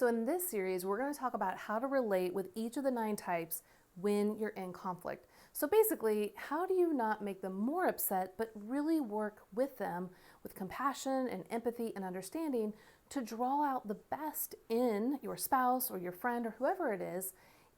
So in this series, we're going to talk about how to relate with each of the 9 types when you're in conflict. So basically, how do you not make them more upset, but really work with them with compassion and empathy and understanding to draw out the best in your spouse or your friend or whoever it is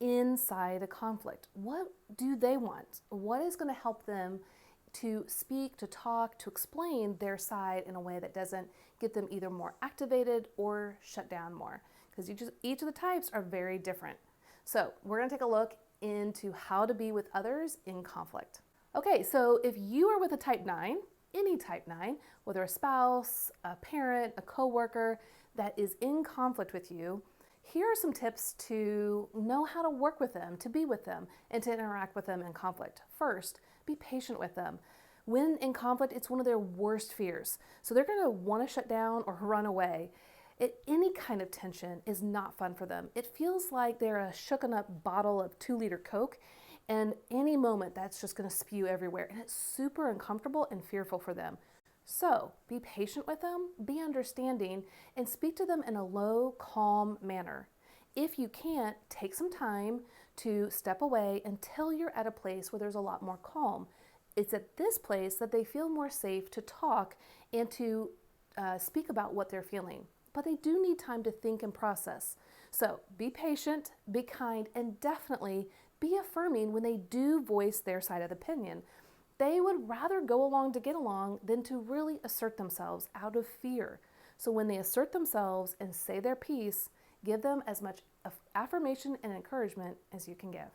inside a conflict? What do they want? What is going to help them to speak, to talk, to explain their side in a way that doesn't get them either more activated or shut down more? Because each of the types are very different. So we're going to take a look into how to be with others in conflict. Okay, so if you are with a type 9, any type 9, whether a spouse, a parent, a coworker that is in conflict with you, here are some tips to know how to work with them, to be with them, and to interact with them in conflict. First, be patient with them. When in conflict, it's one of their worst fears. So they're going to want to shut down or run away. Any kind of tension is not fun for them. It feels like they're a shooken up bottle of 2-liter Coke, and any moment that's just going to spew everywhere. And it's super uncomfortable and fearful for them. So be patient with them, be understanding, and speak to them in a low, calm manner. If you can't, take some time to step away until you're at a place where there's a lot more calm. It's at this place that they feel more safe to talk and to speak about what they're feeling. But they do need time to think and process. So be patient, be kind, and definitely be affirming when they do voice their side of the opinion. They would rather go along to get along than to really assert themselves out of fear. So when they assert themselves and say their piece, give them as much affirmation and encouragement as you can give.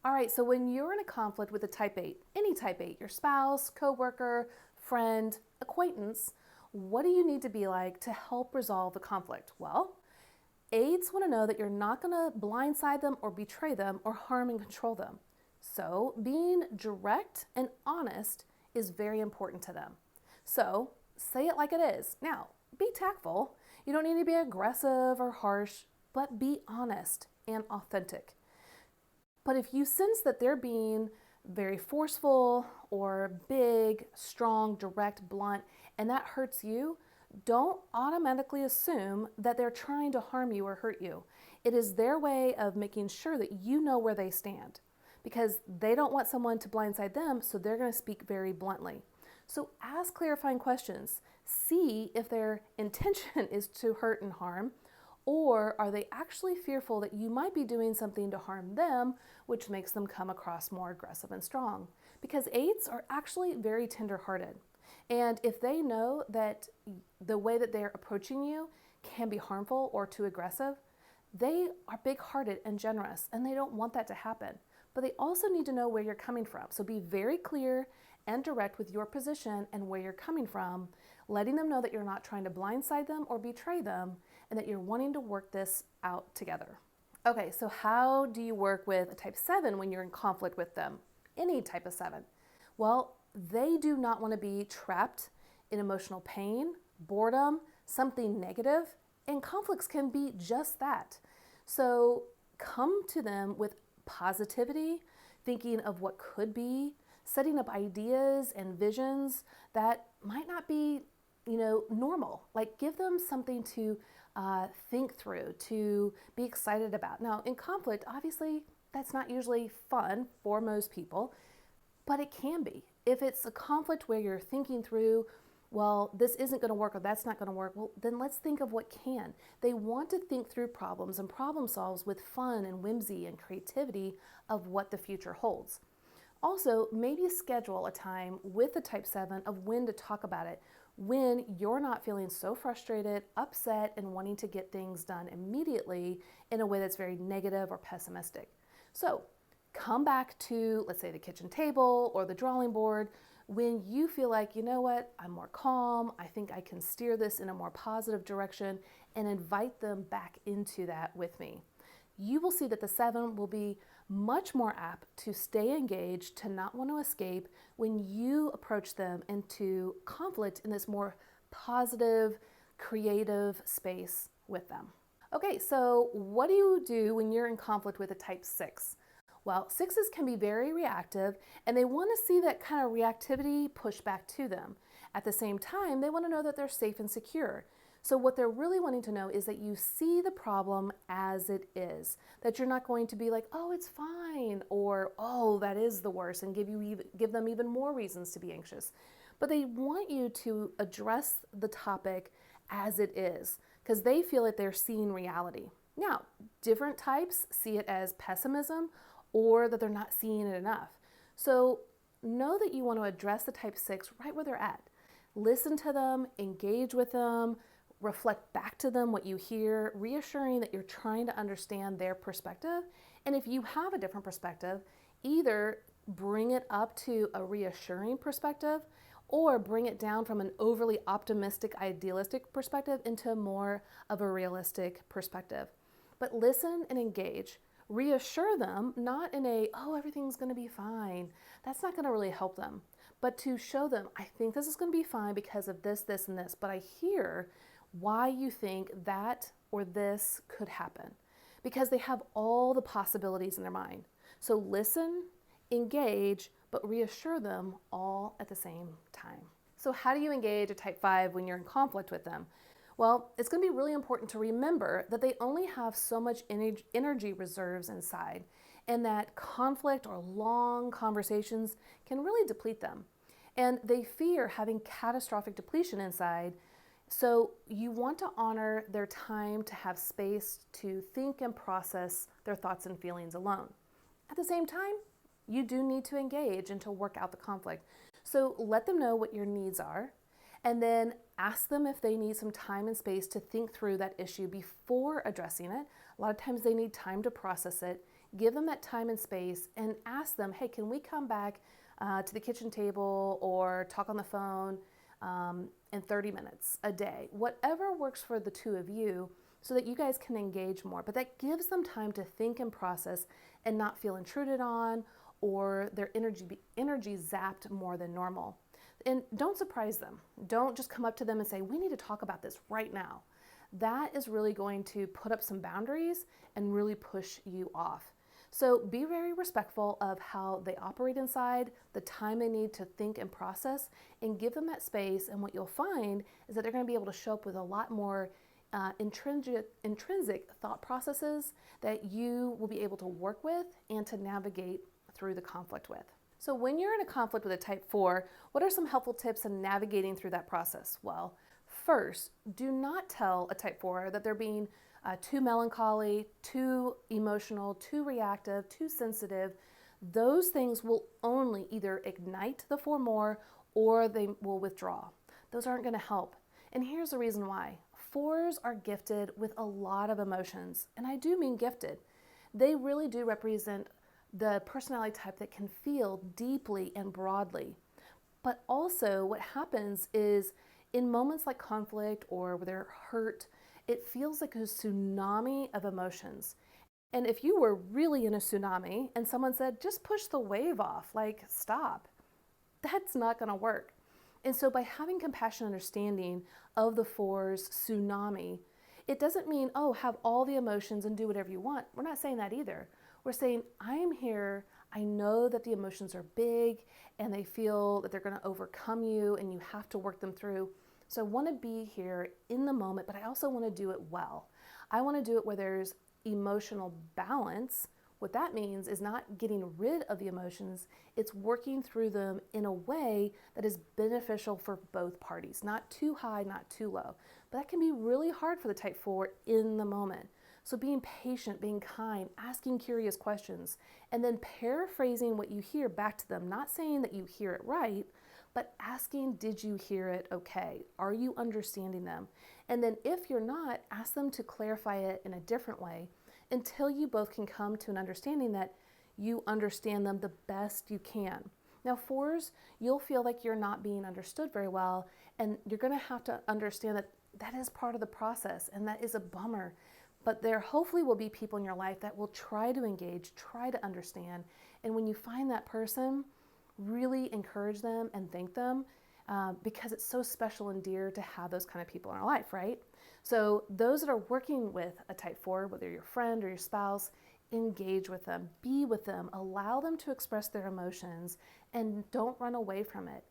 All right, so when you're in a conflict with a type 8, any type 8, your spouse, coworker, friend, acquaintance, what do you need to be like to help resolve the conflict? Well, 8s want to know that you're not going to blindside them or betray them or harm and control them. So being direct and honest is very important to them. So say it like it is. Now, be tactful. You don't need to be aggressive or harsh, but be honest and authentic. But if you sense that they're being very forceful or big, strong, direct, blunt, and that hurts you, don't automatically assume that they're trying to harm you or hurt you. It is their way of making sure that you know where they stand, because they don't want someone to blindside them, so they're going to speak very bluntly. So ask clarifying questions. See if their intention is to hurt and harm, or are they actually fearful that you might be doing something to harm them, which makes them come across more aggressive and strong. Because 8s are actually very tender-hearted. And if they know that the way that they're approaching you can be harmful or too aggressive, they are big-hearted and generous, and they don't want that to happen. But they also need to know where you're coming from. So be very clear and direct with your position and where you're coming from, letting them know that you're not trying to blindside them or betray them, and that you're wanting to work this out together. Okay, so how do you work with a type 7 when you're in conflict with them? Any type of 7. Well, they do not want to be trapped in emotional pain, boredom, something negative, and conflicts can be just that. So come to them with positivity, thinking of what could be, setting up ideas and visions that might not be, normal. Like give them something to think through, to be excited about. Now, in conflict, obviously, that's not usually fun for most people, but it can be. If it's a conflict where you're thinking through, well, this isn't going to work or that's not going to work, well, then let's think of what can. They want to think through problems and problem solves with fun and whimsy and creativity of what the future holds. Also, maybe schedule a time with the type 7 of when to talk about it, when you're not feeling so frustrated, upset, and wanting to get things done immediately in a way that's very negative or pessimistic. So come back to, let's say, the kitchen table or the drawing board when you feel like, you know what, I'm more calm, I think I can steer this in a more positive direction, and invite them back into that with me. You will see that the 7 will be much more apt to stay engaged, to not want to escape when you approach them into conflict in this more positive, creative space with them. Okay, so what do you do when you're in conflict with a type 6? Well, 6s can be very reactive, and they want to see that kind of reactivity push back to them. At the same time, they want to know that they're safe and secure. So what they're really wanting to know is that you see the problem as it is, that you're not going to be like, oh, it's fine, or oh, that is the worst, and give them even more reasons to be anxious. But they want you to address the topic as it is, because they feel that they're seeing reality. Now, different types see it as pessimism or that they're not seeing it enough. So know that you want to address the type 6 right where they're at. Listen to them, engage with them, reflect back to them what you hear, reassuring that you're trying to understand their perspective. And if you have a different perspective, either bring it up to a reassuring perspective or bring it down from an overly optimistic, idealistic perspective into more of a realistic perspective. But listen and engage. Reassure them, not in a, oh, everything's going to be fine. That's not going to really help them. But to show them, I think this is going to be fine because of this, this, and this. But I hear why you think that or this could happen, because they have all the possibilities in their mind. So listen, engage, but reassure them all at the same time. So how do you engage a type 5 when you're in conflict with them? Well, it's going to be really important to remember that they only have so much energy reserves inside, and that conflict or long conversations can really deplete them. And they fear having catastrophic depletion inside. So you want to honor their time to have space to think and process their thoughts and feelings alone. At the same time, you do need to engage and to work out the conflict. So let them know what your needs are, and then ask them if they need some time and space to think through that issue before addressing it. A lot of times they need time to process it. Give them that time and space and ask them, hey, can we come back to the kitchen table or talk on the phone in 30 minutes a day? Whatever works for the two of you so that you guys can engage more. But that gives them time to think and process and not feel intruded on or their energy zapped more than normal. And don't surprise them. Don't just come up to them and say, we need to talk about this right now. That is really going to put up some boundaries and really push you off. So be very respectful of how they operate inside, the time they need to think and process, and give them that space. And what you'll find is that they're going to be able to show up with a lot more intrinsic thought processes that you will be able to work with and to navigate through the conflict with. So when you're in a conflict with a type 4, what are some helpful tips in navigating through that process? Well, first, do not tell a type 4 that they're being too melancholy, too emotional, too reactive, too sensitive. Those things will only either ignite the 4 more or they will withdraw. Those aren't going to help. And here's the reason why. 4s are gifted with a lot of emotions, and I do mean gifted. They really do represent the personality type that can feel deeply and broadly. But also what happens is in moments like conflict or where they're hurt, it feels like a tsunami of emotions. And if you were really in a tsunami and someone said, just push the wave off, like stop, that's not going to work. And so by having compassion and understanding of the 4's tsunami, it doesn't mean, oh, have all the emotions and do whatever you want. We're not saying that either. We're saying, I am here. I know that the emotions are big and they feel that they're going to overcome you and you have to work them through. So I want to be here in the moment, but I also want to do it well. I want to do it where there's emotional balance. What that means is not getting rid of the emotions. It's working through them in a way that is beneficial for both parties. Not too high, not too low. But that can be really hard for the type 4 in the moment. So being patient, being kind, asking curious questions, and then paraphrasing what you hear back to them, not saying that you hear it right, but asking, did you hear it okay? Are you understanding them? And then if you're not, ask them to clarify it in a different way until you both can come to an understanding that you understand them the best you can. Now 4s, you'll feel like you're not being understood very well, and you're going to have to understand that that is part of the process, and that is a bummer. But there hopefully will be people in your life that will try to engage, try to understand. And when you find that person, really encourage them and thank them because it's so special and dear to have those kind of people in our life, right? So those that are working with a type 4, whether your friend or your spouse, engage with them, be with them, allow them to express their emotions, and don't run away from it.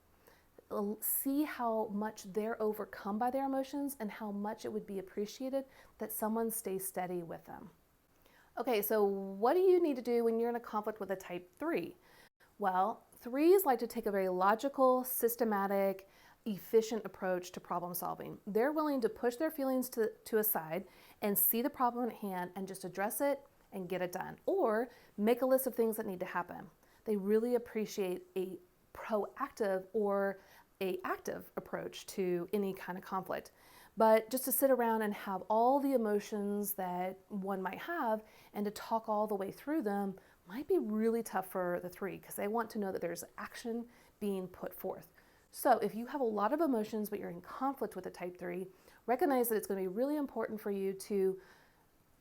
see how much they're overcome by their emotions and how much it would be appreciated that someone stays steady with them. Okay, so what do you need to do when you're in a conflict with a type 3? Well, 3s like to take a very logical, systematic, efficient approach to problem solving. They're willing to push their feelings to a side and see the problem at hand and just address it and get it done, or make a list of things that need to happen. They really appreciate a proactive or a active approach to any kind of conflict. But just to sit around and have all the emotions that one might have and to talk all the way through them might be really tough for the 3 because they want to know that there's action being put forth. So if you have a lot of emotions but you're in conflict with a type 3, recognize that it's going to be really important for you to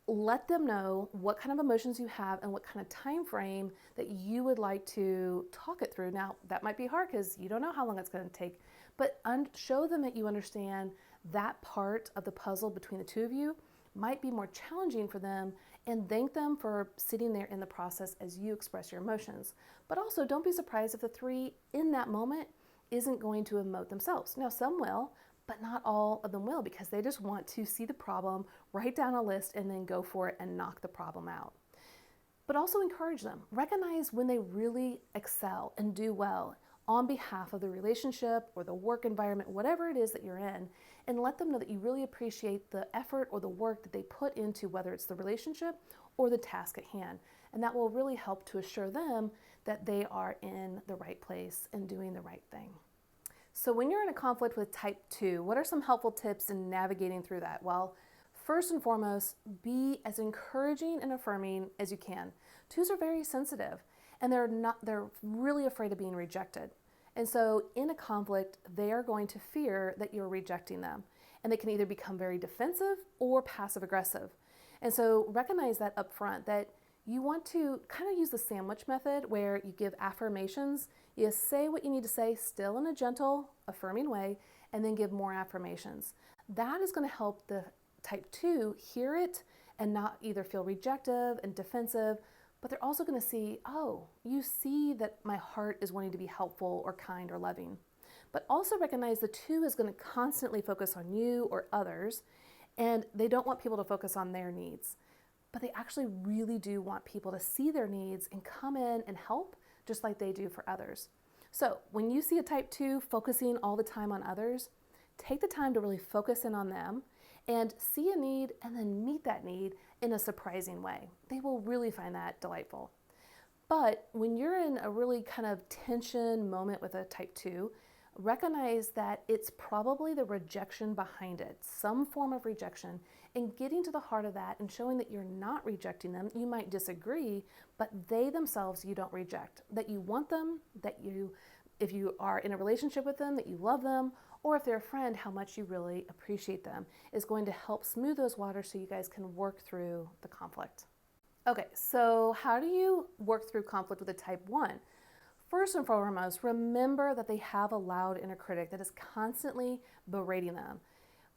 let them know what kind of emotions you have and what kind of time frame that you would like to talk it through. Now, that might be hard because you don't know how long it's going to take, but show them that you understand that part of the puzzle between the two of you might be more challenging for them, and thank them for sitting there in the process as you express your emotions. But also don't be surprised if the 3 in that moment isn't going to emote themselves. Now, some will, but not all of them will, because they just want to see the problem, write down a list, and then go for it and knock the problem out. But also encourage them. Recognize when they really excel and do well on behalf of the relationship or the work environment, whatever it is that you're in, and let them know that you really appreciate the effort or the work that they put into whether it's the relationship or the task at hand. And that will really help to assure them that they are in the right place and doing the right thing. So when you're in a conflict with type 2, what are some helpful tips in navigating through that? Well, first and foremost, be as encouraging and affirming as you can. 2s are very sensitive, and they're really afraid of being rejected. And so in a conflict, they are going to fear that you're rejecting them. And they can either become very defensive or passive aggressive. And so recognize that up front, that you want to kind of use the sandwich method where you give affirmations. You say what you need to say, still in a gentle, affirming way, and then give more affirmations. That is going to help the type 2 hear it and not either feel rejective and defensive, but they're also going to see, oh, you see that my heart is wanting to be helpful or kind or loving. But also recognize the 2 is going to constantly focus on you or others, and they don't want people to focus on their needs. But they actually really do want people to see their needs and come in and help just like they do for others. So when you see a type 2 focusing all the time on others, take the time to really focus in on them and see a need and then meet that need in a surprising way. They will really find that delightful. But when you're in a really kind of tension moment with a type 2, recognize that it's probably the rejection behind it, some form of rejection, and getting to the heart of that and showing that you're not rejecting them. You might disagree, but they themselves you don't reject, that you want them, that you, if you are in a relationship with them, that you love them, or if they're a friend, how much you really appreciate them is going to help smooth those waters so you guys can work through the conflict. Okay, so how do you work through conflict with a type 1? First and foremost, remember that they have a loud inner critic that is constantly berating them,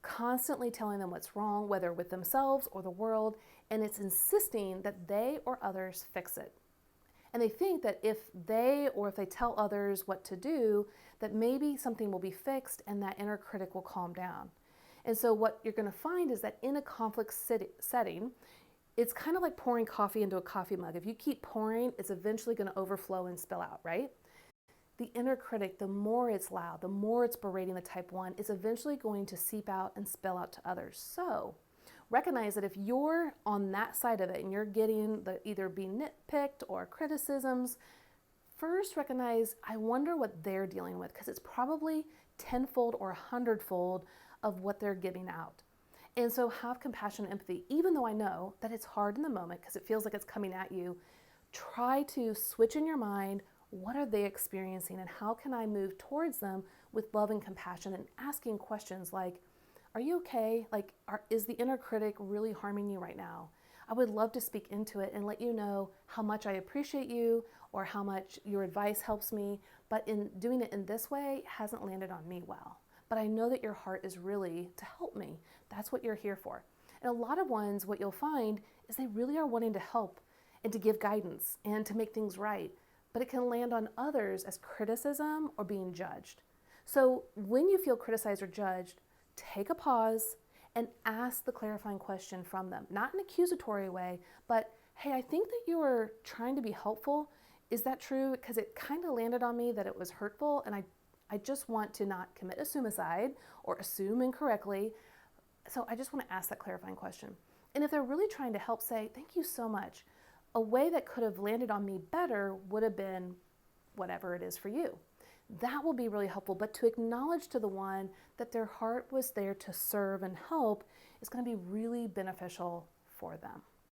constantly telling them what's wrong, whether with themselves or the world, and it's insisting that they or others fix it. And they think that if they tell others what to do, that maybe something will be fixed and that inner critic will calm down. And so what you're going to find is that in a conflict setting, it's kind of like pouring coffee into a coffee mug. If you keep pouring, it's eventually going to overflow and spill out, right? The inner critic, the more it's loud, the more it's berating the type 1, it's eventually going to seep out and spill out to others. So recognize that if you're on that side of it and you're getting the either being nitpicked or criticisms, first recognize, I wonder what they're dealing with, because it's probably tenfold or 100-fold of what they're giving out. And so have compassion and empathy, even though I know that it's hard in the moment because it feels like it's coming at you. Try to switch in your mind, what are they experiencing and how can I move towards them with love and compassion, and asking questions like, are you okay? Like, is the inner critic really harming you right now? I would love to speak into it and let you know how much I appreciate you or how much your advice helps me, but in doing it in this way hasn't landed on me well. But I know that your heart is really to help me. That's what you're here for. And a lot of ones, what you'll find is they really are wanting to help and to give guidance and to make things right, but it can land on others as criticism or being judged. So when you feel criticized or judged, take a pause and ask the clarifying question from them. Not in an accusatory way, but hey, I think that you were trying to be helpful. Is that true? Because it kind of landed on me that it was hurtful, and I just want to not commit a suicide or assume incorrectly. So I just want to ask that clarifying question. And if they're really trying to help, say, thank you so much. A way that could have landed on me better would have been whatever it is for you. That will be really helpful, but to acknowledge to the one that their heart was there to serve and help is going to be really beneficial for them.